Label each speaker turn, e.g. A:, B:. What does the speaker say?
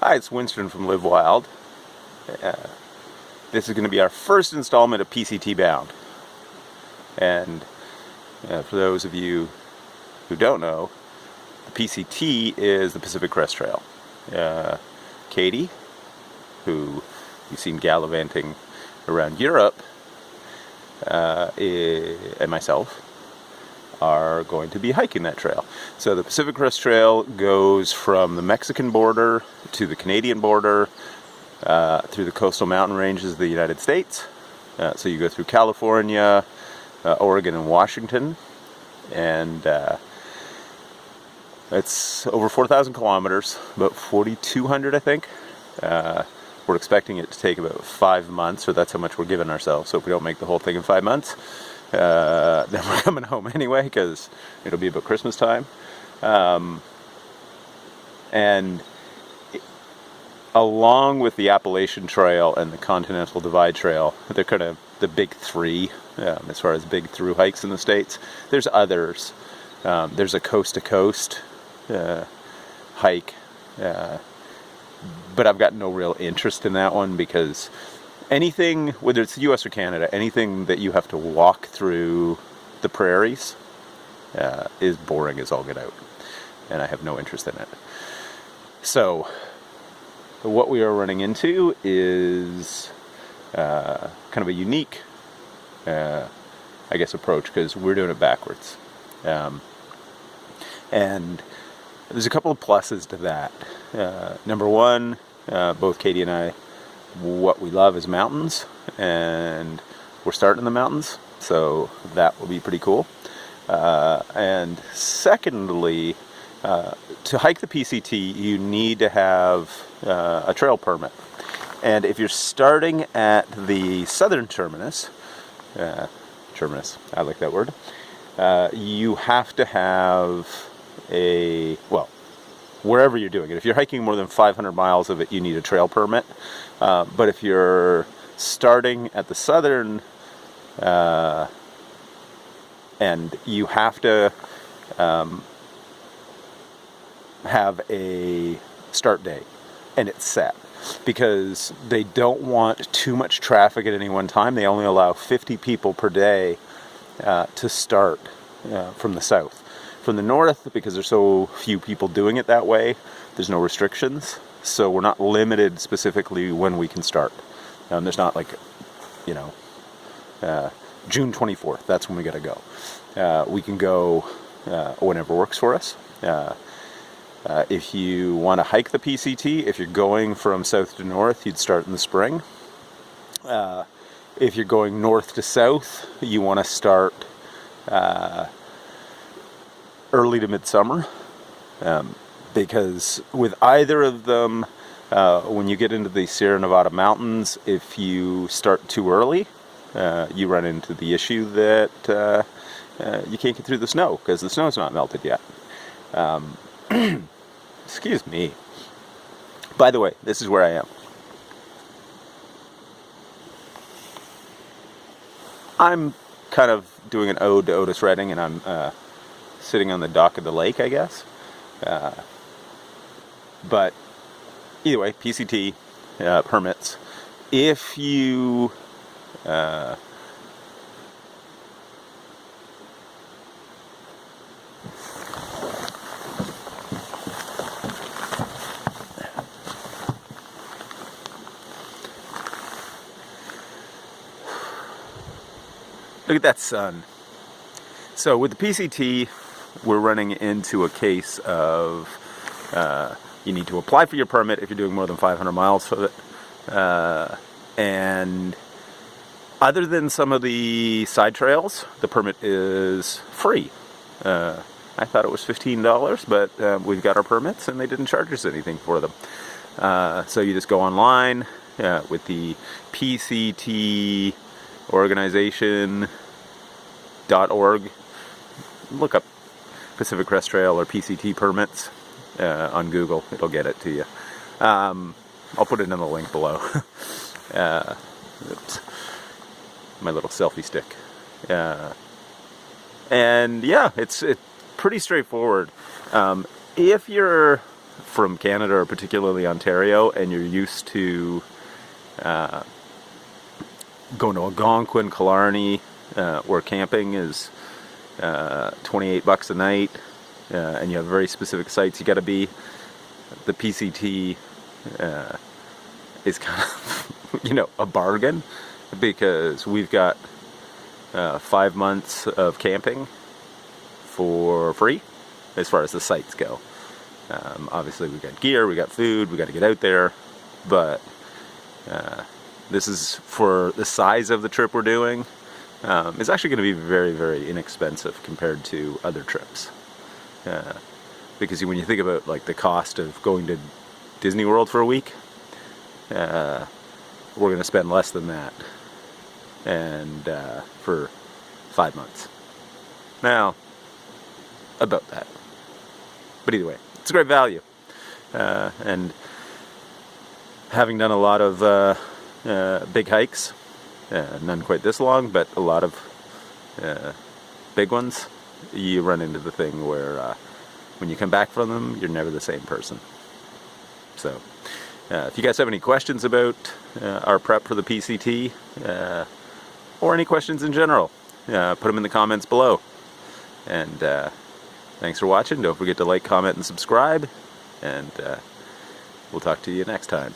A: Hi, it's Winston from Live Wild. This is going to be our first installment of PCT Bound. And for those of you who don't know, the PCT is the Pacific Crest Trail. Katie, who you've seen gallivanting around Europe, and myself are going to be hiking that trail. So the Pacific Crest Trail goes from the Mexican border to the Canadian border, through the coastal mountain ranges of the United States. So you go through California, Oregon, and Washington, and it's over 4,000 kilometers, about 4,200 I think. We're expecting it to take about 5 months, or that's how much we're giving ourselves. So if we don't make the whole thing in 5 months, then we're coming home anyway, because it'll be about Christmas time. And along with the Appalachian Trail and the Continental Divide Trail, they're kind of the big three as far as big through hikes in the States. There's others. There's a coast-to-coast hike, but I've got no real interest in that one, because anything, whether it's the US or Canada, anything that you have to walk through the prairies is boring as all get out, and I have no interest in it. So what we are running into is kind of a unique, I guess, approach, because we're doing it backwards. And there's a couple of pluses to that. Number one, both Katie and I, what we love is mountains, and we're starting in the mountains, so that will be pretty cool. And secondly, to hike the PCT, you need to have a trail permit. And if you're starting at the southern terminus, I like that word, you have to have wherever you're doing it. If you're hiking more than 500 miles of it, you need a trail permit. But if you're starting at the southern end, you have to have a start day, and it's set, because they don't want too much traffic at any one time. They only allow 50 people per day to start from the south. From the north, because there's so few people doing it that way, there's no restrictions, so we're not limited specifically when we can start. There's not like, June 24th, that's when we gotta go. We can go whenever works for us. If you want to hike the PCT, if you're going from south to north, you'd start in the spring. If you're going north to south, you want to start early to midsummer, because with either of them, when you get into the Sierra Nevada mountains, if you start too early, you run into the issue that you can't get through the snow, because the snow's not melted yet. Excuse me. By the way, this is where I am. I'm kind of doing an ode to Otis Redding, and I'm sitting on the dock of the lake, I guess. But either way, PCT permits. If you look at that sun. So with the PCT, we're running into a case of you need to apply for your permit if you're doing more than 500 miles of it. And other than some of the side trails, the permit is free. I thought it was $15, but we've got our permits and they didn't charge us anything for them. So you just go online with the PCT organization.org, look up Pacific Crest Trail or PCT permits on Google. It'll get it to you. I'll put it in the link below. Oops. My little selfie stick. And yeah, it's pretty straightforward. If you're from Canada, or particularly Ontario, and you're used to going to Algonquin, Killarney, where camping is $28 a night, and you have very specific sites you got to be. The PCT is kind of, a bargain, because we've got 5 months of camping for free as far as the sites go. Obviously, we got gear, we got food, we got to get out there, but this is for the size of the trip we're doing. It's actually going to be very, very inexpensive compared to other trips. Because when you think about like the cost of going to Disney World for a week, we're going to spend less than that, and for 5 months. Now, about that. But either way, it's a great value. And having done a lot of big hikes, none quite this long, but a lot of big ones, you run into the thing where when you come back from them, you're never the same person. So, if you guys have any questions about our prep for the PCT, or any questions in general, put them in the comments below. And thanks for watching. Don't forget to like, comment, and subscribe. And we'll talk to you next time.